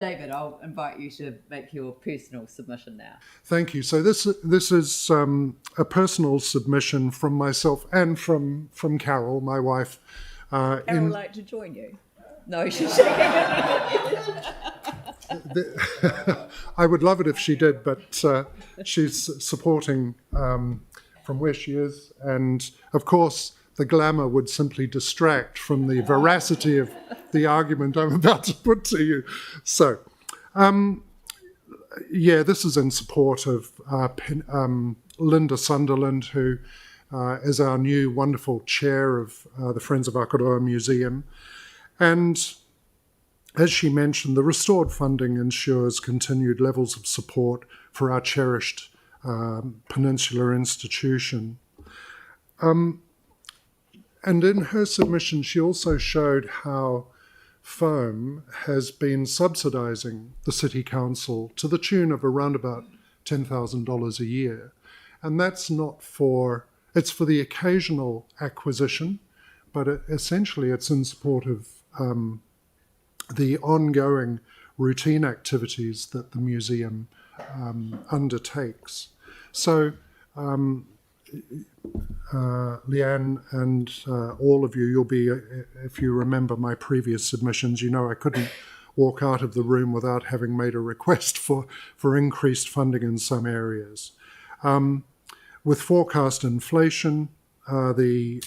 David, I'll invite you to make your personal submission now. Thank you. So this is a personal submission from myself and from Carol, my wife. Carol would like to join you. No, she's shaking. I would love it if she did, but she's supporting from where she is. And of course, the glamour would simply distract from the veracity of the argument I'm about to put to you. So, this is in support of Linda Sunderland, who is our new wonderful chair of the Friends of Akaroa Museum. And as she mentioned, the restored funding ensures continued levels of support for our cherished peninsular institution. And in her submission, she also showed how Foam has been subsidising the City Council to the tune of around about $10,000 a year. And that's it's for the occasional acquisition, but essentially it's in support of the ongoing routine activities that the museum undertakes. So, Leanne and all of you, you'll be, if you remember my previous submissions, you know I couldn't walk out of the room without having made a request for increased funding in some areas. With forecast inflation, the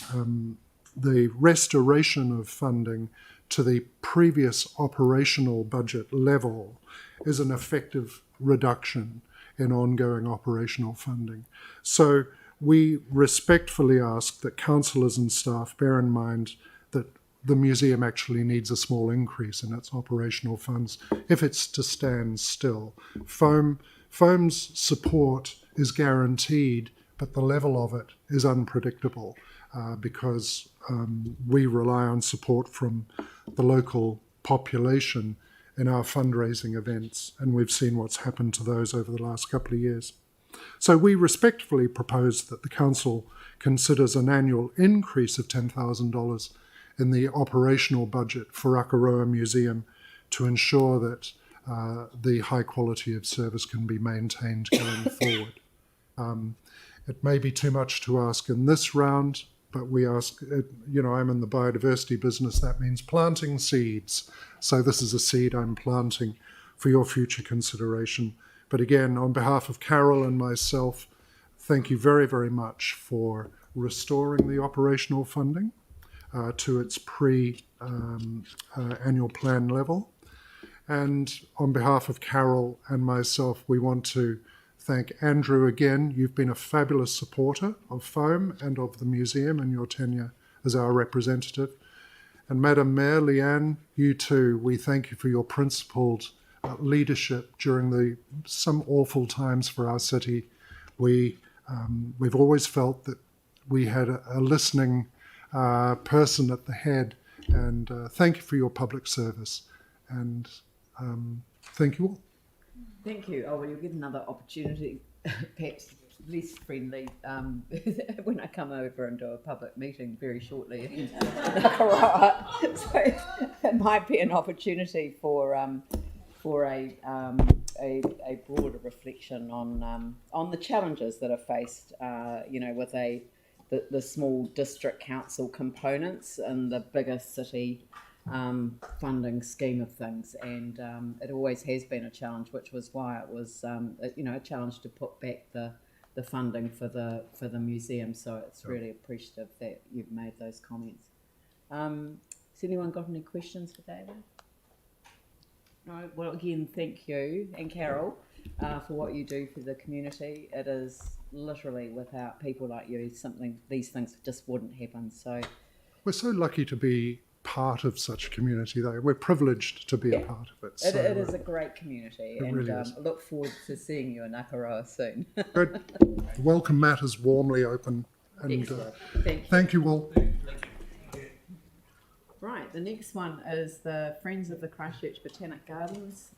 restoration of funding to the previous operational budget level is an effective reduction in ongoing operational funding. So we respectfully ask that councillors and staff bear in mind that the museum actually needs a small increase in its operational funds if it's to stand still. Foam's support is guaranteed, but the level of it is unpredictable because we rely on support from the local population in our fundraising events, and we've seen what's happened to those over the last couple of years. So we respectfully propose that the council considers an annual increase of $10,000 in the operational budget for Akaroa Museum to ensure that the high quality of service can be maintained going forward. It may be too much to ask in this round, but we ask, I'm in the biodiversity business, that means planting seeds. So this is a seed I'm planting for your future consideration. But again, on behalf of Carol and myself, thank you very, very much for restoring the operational funding to its pre-annual plan level. And on behalf of Carol and myself, we want to thank Andrew again. You've been a fabulous supporter of Foam and of the museum in your tenure as our representative. And Madam Mayor, Leanne, you too, we thank you for your principled leadership during some awful times for our city. We've always felt that we had a listening person at the head, and thank you for your public service, and thank you all. Thank you. Oh, well, you'll get another opportunity, perhaps less friendly, when I come over and do a public meeting very shortly in Akaroa. So it might be an opportunity for a broader reflection on the challenges that are faced, with the small district council components and the bigger city funding scheme of things. And it always has been a challenge, which was why it was a challenge to put back the funding for the museum. So it's really appreciative that you've made those comments. Has anyone got any questions for David? No. Well, again, thank you and Carol for what you do for the community. It is literally without people like you, these things just wouldn't happen. So we're so lucky to be part of such a community, though. We're privileged to be a part of it. So it is a great community, and really I look forward to seeing you in Akaroa soon. Good. The welcome mat is warmly open, and thank you all. Right, the next one is the Friends of the Christchurch Botanic Gardens.